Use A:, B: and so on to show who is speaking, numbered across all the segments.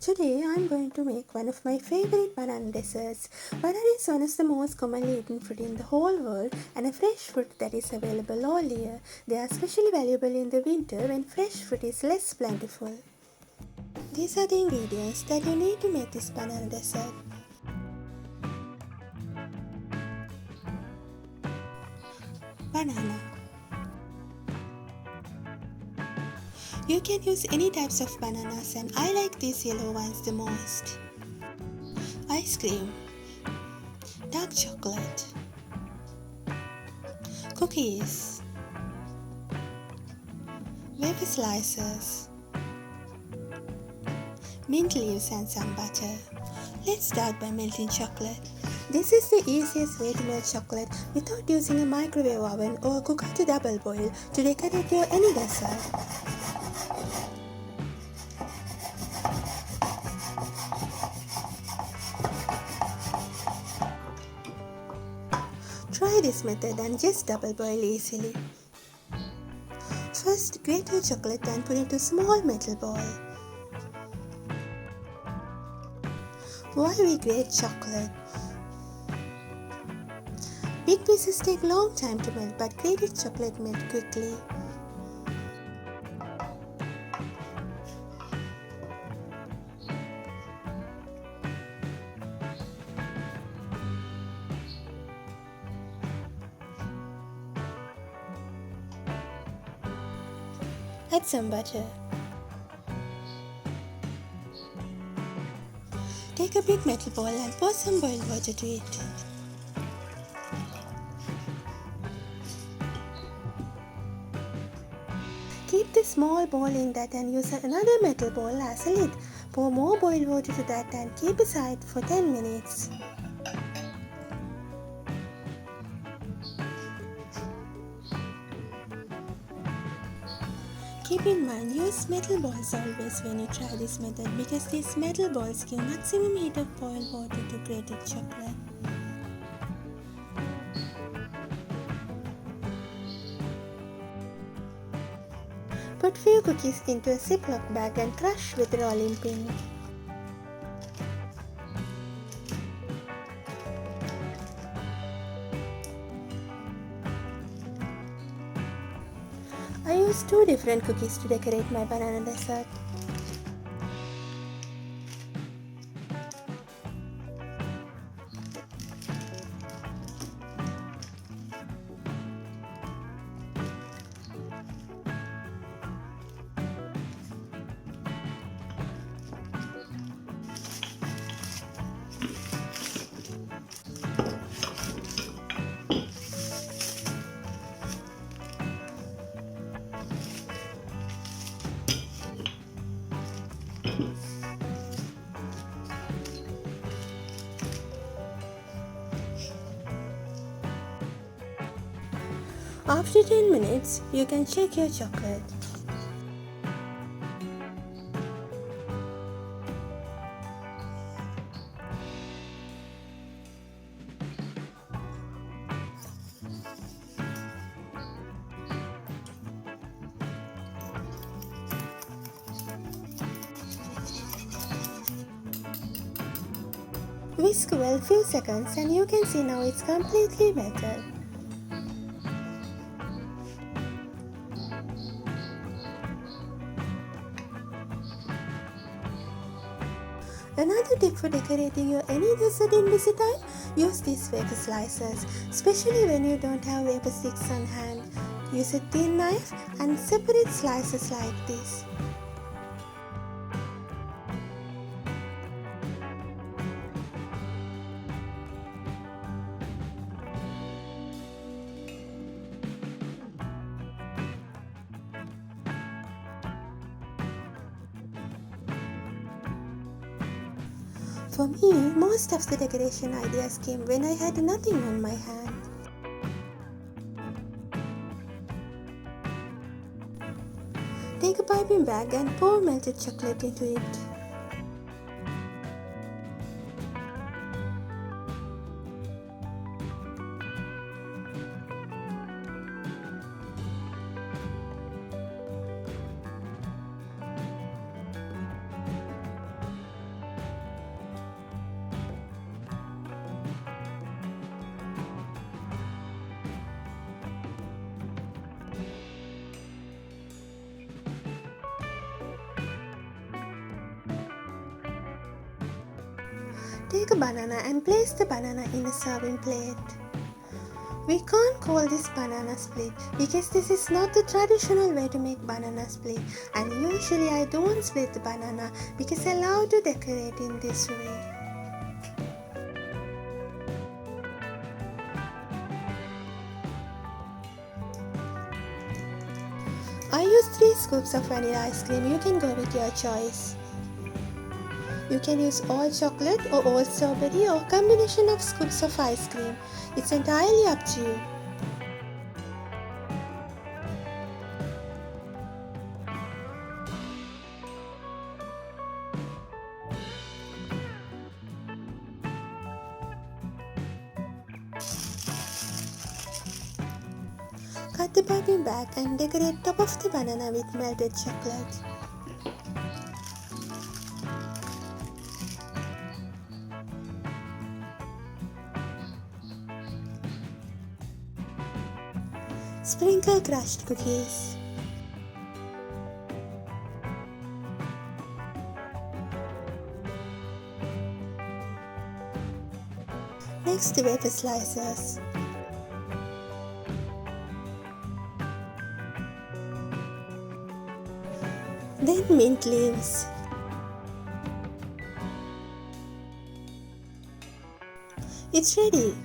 A: Today I'm going to make one of my favorite banana desserts. Banana is one of the most commonly eaten fruit in the whole world and a fresh fruit that is available all year. They are especially valuable in the winter when fresh fruit is less plentiful. These are the ingredients that you need to make this banana dessert. Banana. You can use any types of bananas and I like these yellow ones the most. Ice cream. Dark chocolate. Cookies. Wafer slices. Mint leaves and some butter. Let's start by melting chocolate. This is the easiest way to melt chocolate without using a microwave oven or a cooker to double boil to decorate your any dessert. Try this method and just double boil easily. First, grate your chocolate and put it into a small metal bowl. While we grate chocolate, big pieces take long time to melt, but grated chocolate melt quickly. Add some butter. Take a big metal bowl and pour some boiled water to it. Keep the small bowl in that and use another metal bowl as a lid. Pour more boiled water to that and keep aside for 10 minutes. Keep in mind, use metal balls always when you try this method because these metal balls give maximum heat of boiled water to grated chocolate. Put few cookies into a Ziploc bag and crush with a rolling pin. I used 2 different cookies to decorate my banana dessert. After 10 minutes, you can check your chocolate. Whisk well few seconds and you can see now it's completely melted. Another tip for decorating your any dessert in busy time, use these wafer slices, especially when you don't have wafer sticks on hand. Use a thin knife and separate slices like this. For me, most of the decoration ideas came when I had nothing on my hand. Take a piping bag and pour melted chocolate into it. Take a banana and place the banana in a serving plate. We can't call this banana split because this is not the traditional way to make banana split, and usually I don't split the banana because I love to decorate in this way. I use 3 scoops of vanilla ice cream. You can go with your choice. You can use all chocolate or all strawberry or combination of scoops of ice cream. It's entirely up to you. Cut the piping bag and decorate top of the banana with melted chocolate. Sprinkle crushed cookies. Next, the wafer slices. Then mint leaves. It's ready.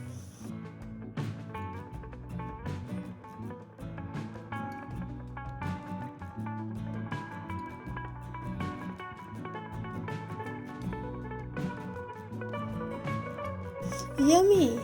A: Yummy!